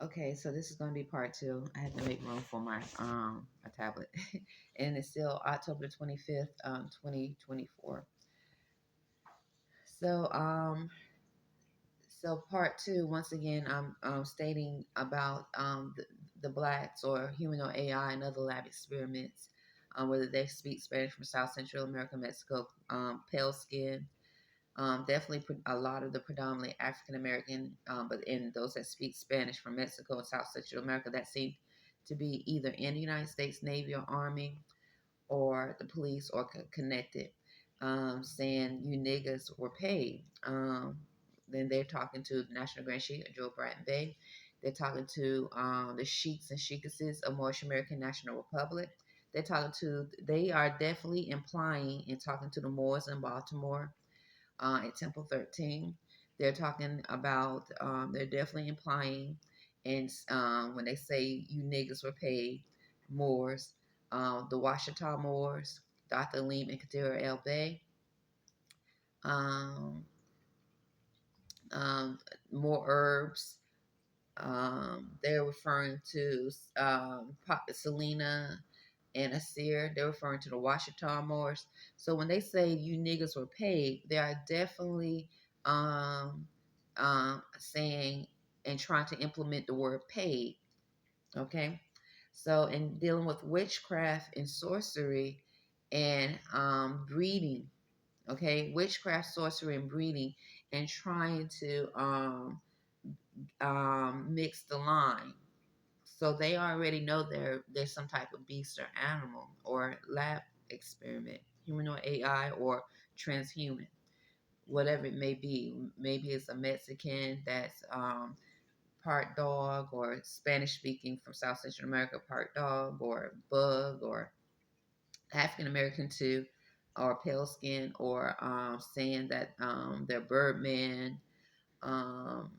Okay, so this is going to be part two. I had to make room for my tablet, and it's still October 25th, 2024. So so part two. Once again, I'm stating about the blacks or humanoid AI and other lab experiments, whether they speak Spanish from South Central America, Mexico, pale skin. Definitely a lot of the predominantly African American, but in those that speak Spanish from Mexico and South Central America, that seem to be either in the United States Navy or Army or the police or connected, saying you niggas were paid. Then they're talking to the National Grand Sheik, Joe Arrington-Bey. They're talking to the sheiks and sheikesses of Moorish American National Republic. They are definitely implying and talking to the Moors in Baltimore at Temple 13. They're talking about, they're definitely implying, and when they say you niggas were paid, Moors, the Washita Moors, Dr. Aleem and Kadira El Bey, um, um, more herbs. They're referring to Selena and Asir. They're referring to the Washita Moors. So when they say you niggas were paid, they are definitely um, saying and trying to implement the word paid. Okay. So in dealing with witchcraft and sorcery and breeding, okay, witchcraft, sorcery, and breeding, and trying to mix the line. So they already know there's some type of beast or animal or lab experiment, humanoid AI or transhuman, whatever it may be. Maybe it's a Mexican that's part dog, or Spanish speaking from South Central America, part dog, or bug, or African American too, or pale skin, or saying that they're Birdman, um,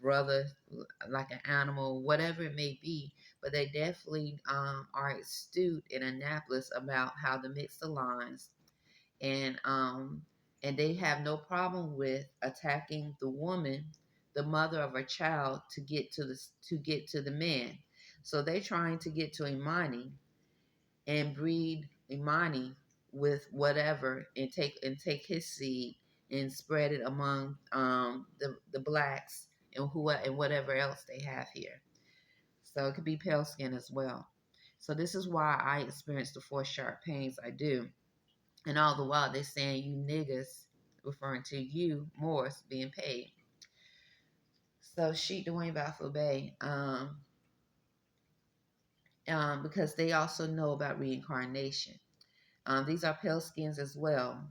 brother, like an animal, whatever it may be. But they definitely are astute in Annapolis about how to mix the lines, and they have no problem with attacking the woman, the mother of a child, to get to the man. So they're trying to get to Imani and breed Imani with whatever, and take his seed and spread it among the blacks and whatever else they have here. So it could be pale skin as well. So this is why I experience the four sharp pains I do. And all the while they're saying you niggas, referring to you, Morris, being paid. So Sheik Dwayne Baffle Bay, because they also know about reincarnation. These are pale skins as well,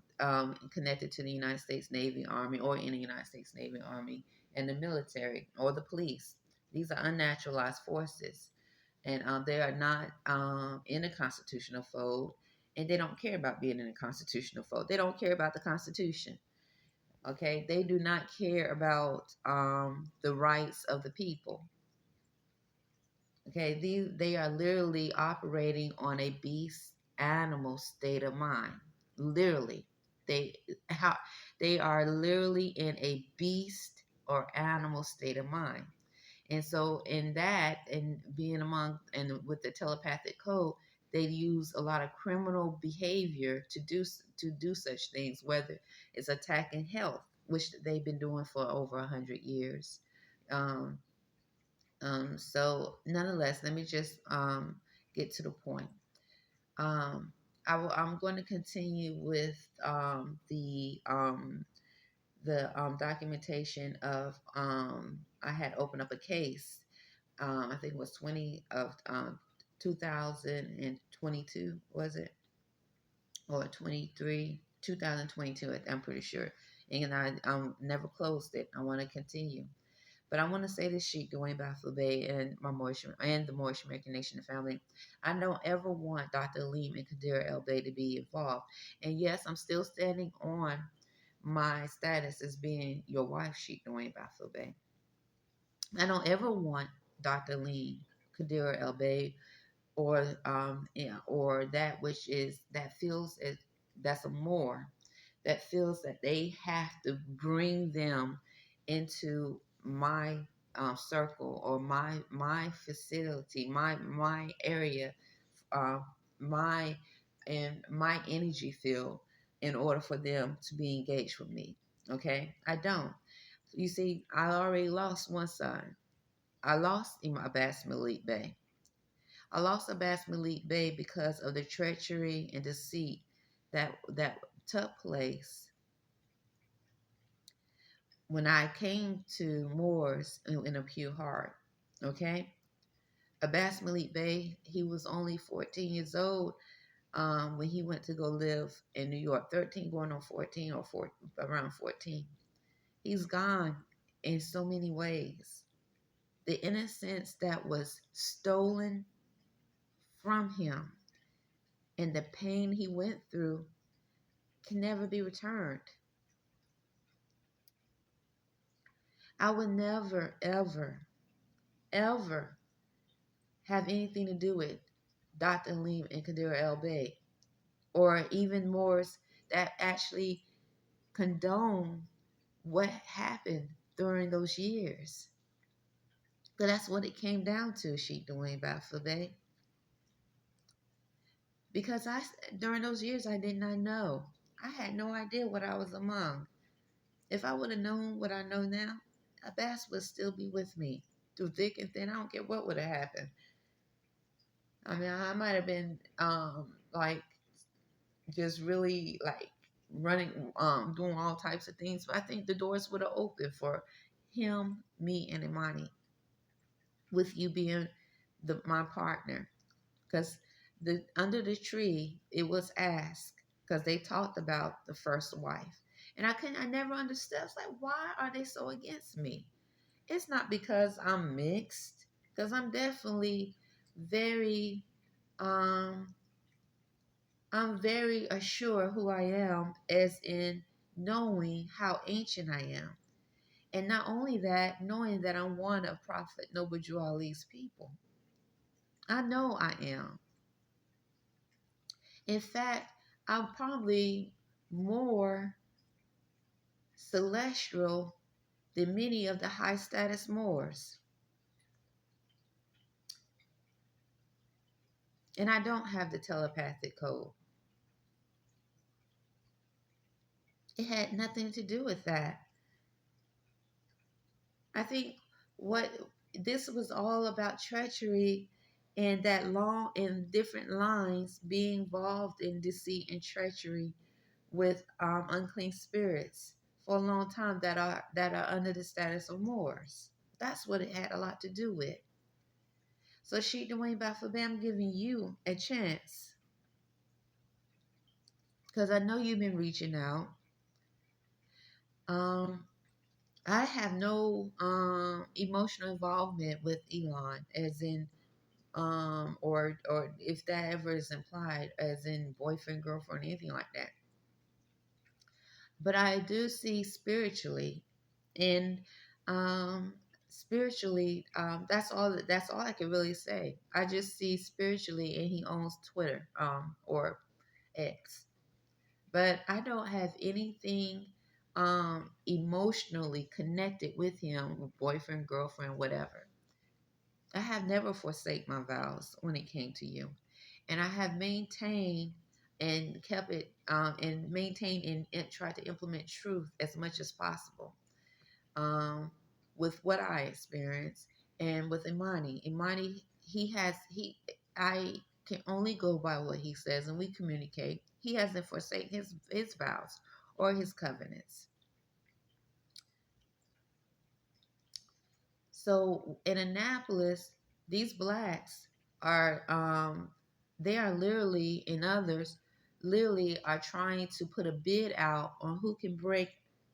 connected to the United States Navy, Army, or in the United States Navy, Army, and the military or the police. These are unnaturalized forces, and they are not in a constitutional fold, and they don't care about being in a constitutional fold. They don't care about the Constitution. Okay, they do not care about the rights of the people. Okay, they are literally operating on a beast animal state of mind. Literally, they how they are literally in a beast or animal state of mind. And so in that, and being among and with the telepathic code, they use a lot of criminal behavior to do such things, whether it's attacking health, which they've been doing for over 100 years. Um, so nonetheless, let me just get to the point. Um, I'm going to continue with the documentation of I had opened up a case. I think it was 2022, was it, or 2022? I'm pretty sure. And I never closed it. I want to continue. But I want to say this, Sheik, going back to Bay and the Moorish American Nation family. I don't ever want Dr. Aleem and Kadira El Bay to be involved. And yes, I'm still standing on my status as being your wife, Sheik Dwayne Baffle Bay. I don't ever want Dr. Aleem, Kadira El Bay, or that which is that feels as that's a more that feels that they have to bring them into my circle, or my facility, my area, uh, my and my energy field, in order for them to be engaged with me. Okay, I don't. You see, I already lost one son. I lost Abbas Malik Bey. I lost Abbas Malik Bey because of the treachery and deceit that took place when I came to Moors in a pure heart. Okay, Abbas Malik Bey, he was only 14 years old when he went to go live in New York. 13 going on 14, or around 14. He's gone in so many ways. The innocence that was stolen from him and the pain he went through can never be returned. I would never, ever, ever have anything to do with Dr. Aleem and Kadir El-Bey, or even Moors that actually condone what happened during those years. But that's what it came down to, Sheikh Dwayne Bafabé. Because during those years, I did not know. I had no idea what I was among. If I would have known what I know now, Abbas would still be with me through thick and thin. I don't care what would have happened. I mean, I might have been like just really like running, doing all types of things. But I think the doors would have opened for him, me, and Imani, with you being my partner. Because under the tree, it was asked, because they talked about the first wife. And I never understood. I was like, why are they so against me? It's not because I'm mixed, because I'm definitely very, um, I'm very assured who I am, as in knowing how ancient I am. And not only that, knowing that I'm one of Prophet Noble Drew Ali's people. I know I am. In fact, I'm probably more celestial than many of the high status Moors. And I don't have the telepathic code. It had nothing to do with that. I think what this was all about, treachery, and that long in different lines being involved in deceit and treachery with unclean spirits for a long time that are under the status of Moors. That's what it had a lot to do with. So Sheikh Dwayne Bafabé, I'm giving you a chance, because I know you've been reaching out. Um, I have no emotional involvement with Elon, as in or if that ever is implied, as in boyfriend, girlfriend, anything like that. But I do see spiritually, and um, spiritually, that's all I can really say. I just see spiritually, and he owns Twitter, or X. But I don't have anything emotionally connected with him, boyfriend, girlfriend, whatever. I have never forsake my vows when it came to you, and I have maintained and kept it, and maintained and tried to implement truth as much as possible, um, with what I experienced. And with Imani, I can only go by what he says, and we communicate. He hasn't forsaken his vows or his covenants. So in Annapolis, these blacks are they are literally, and others literally are trying to put a bid out on who can break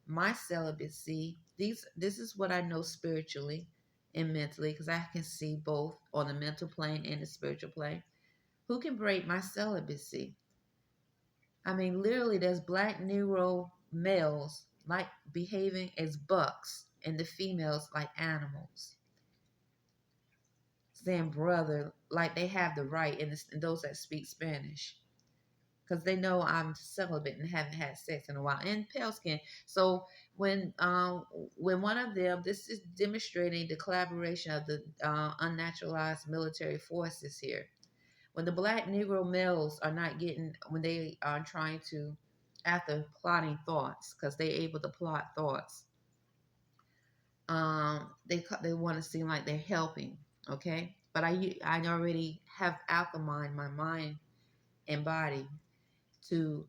my celibacy. This is what I know spiritually and mentally, because I can see both on the mental plane and the spiritual plane. Who can break my celibacy? I mean, literally, there's black Negro males like behaving as bucks, and the females like animals, saying brother like they have the right, and those that speak Spanish. because they know I'm celibate and haven't had sex in a while, and pale skin. So when one of them, this is demonstrating the collaboration of the unnaturalized military forces here. When the black Negro males are not getting, when they are trying to, after plotting thoughts, because they're able to plot thoughts, they want to seem like they're helping, okay? But I already have alchemized my mind and body to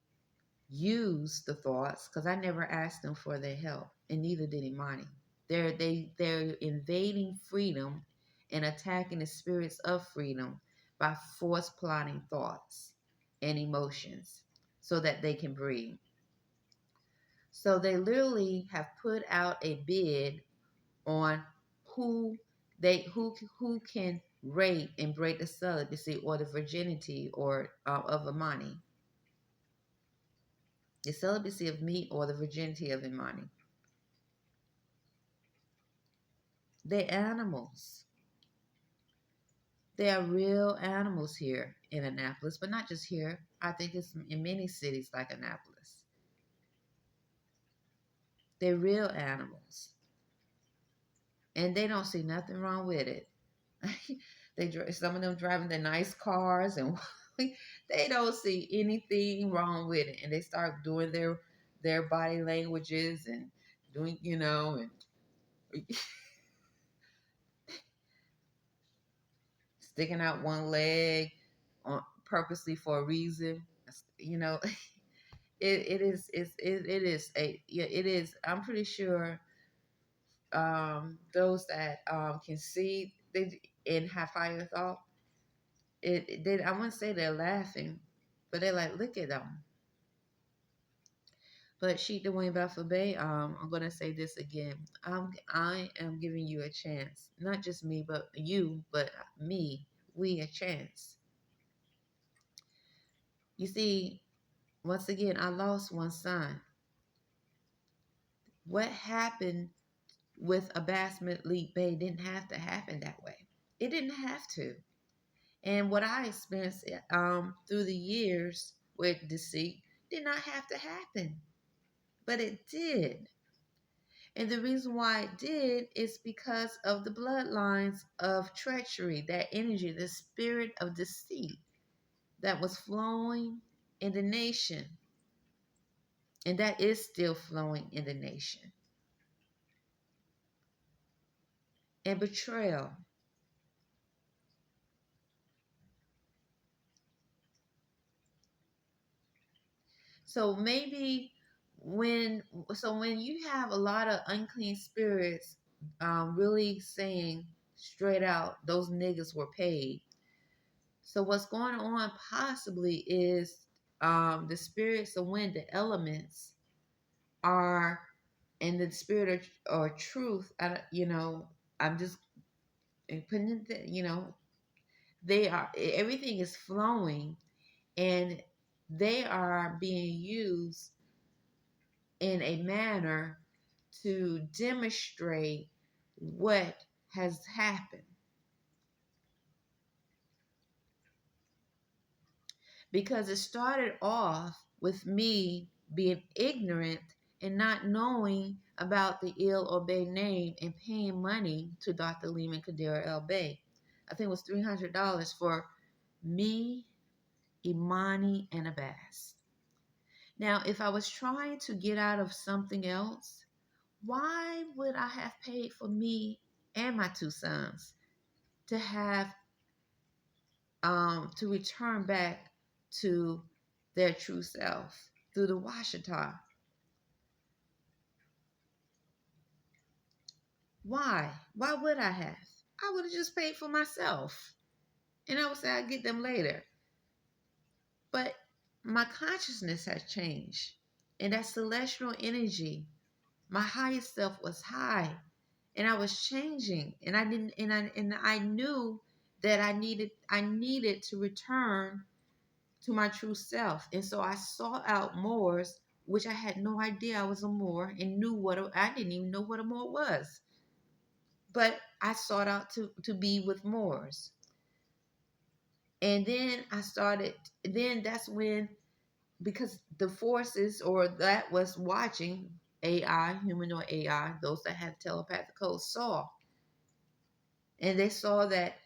use the thoughts because I never asked them for their help, and neither did Imani. They're invading freedom and attacking the spirits of freedom by force plotting thoughts and emotions so that they can breathe. So they literally have put out a bid on who who can rape and break the celibacy or the virginity or of Imani, the celibacy of me or the virginity of Imani. They're animals. There are real animals here in Annapolis, but not just here. I think it's in many cities like Annapolis. They're real animals, and they don't see nothing wrong with it. Some of them driving the nice cars, and they don't see anything wrong with it. And they start doing their body languages and doing, and sticking out one leg purposely for a reason. You know, it is a yeah, it is. I'm pretty sure those that can see and have higher thought, they, I wouldn't say they're laughing, but they're like, look at them. But Sheik Dwayne Buffalo Bay, I'm gonna say this again. I am giving you a chance, not just me, but you, but me. We a chance. You see, once again, I lost one son. What happened with Abbas Malik Bey didn't have to happen that way. It didn't have to. And what I experienced through the years with deceit did not have to happen, but it did. And the reason why it did is because of the bloodlines of treachery, that energy, the spirit of deceit that was flowing in the nation. And that is still flowing in the nation. And betrayal. So maybe when when you have a lot of unclean spirits really saying straight out those niggas were paid. So what's going on possibly is the spirits of wind, the elements are in the spirit of or truth. I'm just putting it, they are, everything is flowing, and they are being used in a manner to demonstrate what has happened. Because it started off with me being ignorant and not knowing about the Il Obey name and paying money to Dr. Lehman Kadira El Bey. I think it was $300 for me, Imani, and Abbas. Now, if I was trying to get out of something else, why would I have paid for me and my two sons to have to return back to their true self through the Washita? Why? Why would I have? I would have just paid for myself. And I would say I'd get them later. But my consciousness has changed. And that celestial energy, my highest self was high. And I was changing. And I knew that I needed to return to my true self. And so I sought out Moors, which I had no idea I was a Moor, and I didn't even know what a Moor was. But I sought out to be with Moors. And then that's when because the forces or that was watching AI, humanoid AI, those that have telepathic codes saw. And they saw that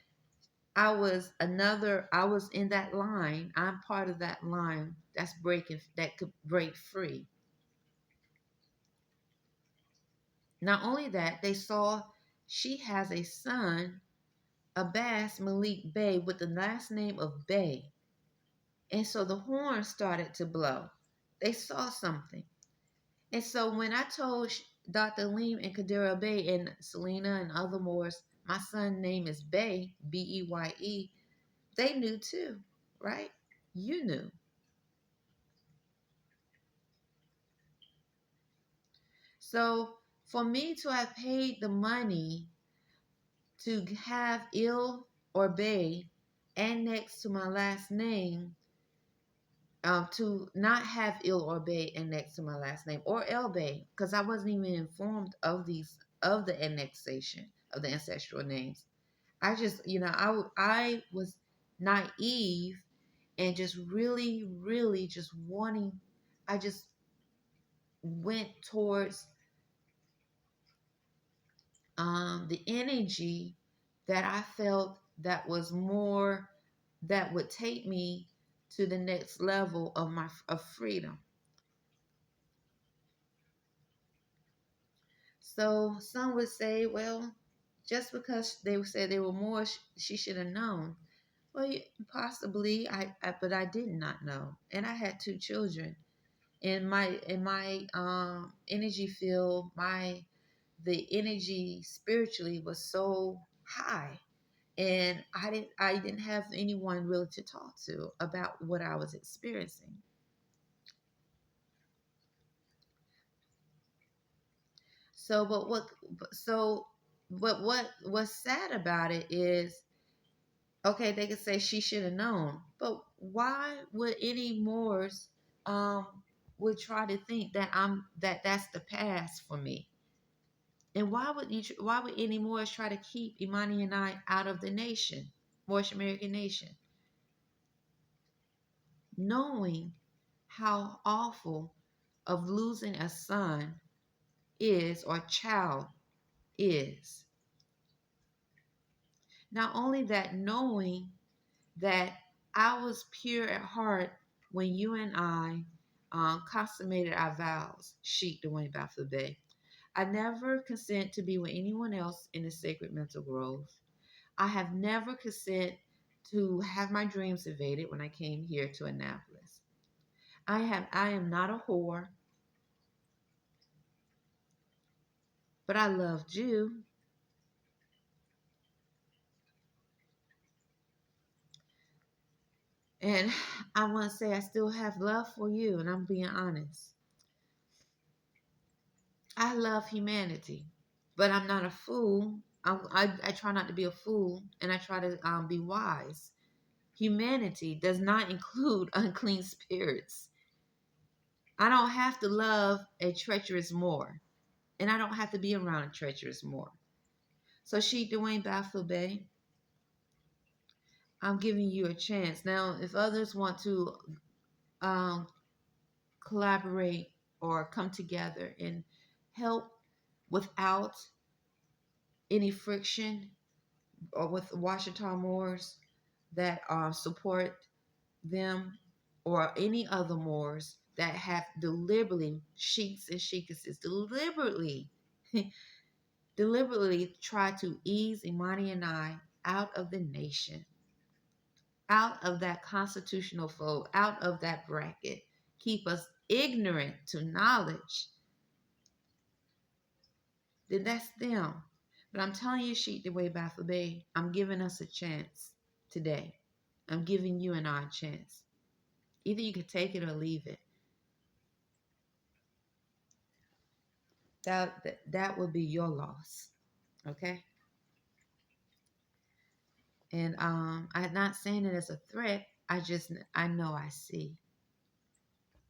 I was in that line. I'm part of that line that's breaking, that could break free. Not only that, they saw she has a son, Abbas Malik Bey, with the last name of Bey. And so the horn started to blow. They saw something. And so when I told Dr. Leem and Kadira Bey and Selena and other Moors, my son's name is Bey, Beye, they knew too, right? You knew. So for me to have paid the money to have ill or Bey annexed to my last name, to not have ill or Bey annexed to my last name or El Bey, because I wasn't even informed of the annexation of the ancestral names. I just, I was naive and just really, really just wanting. I just went towards the energy that I felt that was more, that would take me to the next level of freedom. So some would say, well, just because they would say they were more, she should have known. Well, possibly, but I did not know, and I had two children. In my energy field, the energy spiritually was so high, and I didn't have anyone really to talk to about what I was experiencing. So, what's sad about it is, okay, they could say she should have known, but why would any Moors um would try to think that that's the past for me? And why would any Moors try to keep Imani and I out of the nation, Moorish American nation, knowing how awful of losing a son is, or child is? Not only that, knowing that I was pure at heart when you and I consummated our vows, Sheikh Dwayne Baffler Bay. I never consent to be with anyone else in the sacred mental grove. I have never consent to have my dreams evaded when I came here to Annapolis. I am not a whore, but I loved you. And I want to say I still have love for you, and I'm being honest. I love humanity, but I'm not a fool. I try not to be a fool, and I try to be wise. Humanity does not include unclean spirits. I don't have to love a treacherous Moor, and I don't have to be around a treacherous Moor. So, Sheikh Dwayne Baffle Bay, I'm giving you a chance. Now, if others want to um, collaborate or come together and help without any friction, or with Washington Moors that support them, or any other Moors that have deliberately, sheiks and sheikesses, deliberately try to ease Imani and I out of the nation, out of that constitutional fold, out of that bracket, keep us ignorant to knowledge, then that's them. But I'm telling you, Sheik the way Baffle Bay, I'm giving us a chance today. I'm giving you and I a chance. Either you can take it or leave it. That would be your loss. Okay? And I'm not saying it as a threat. I know I see.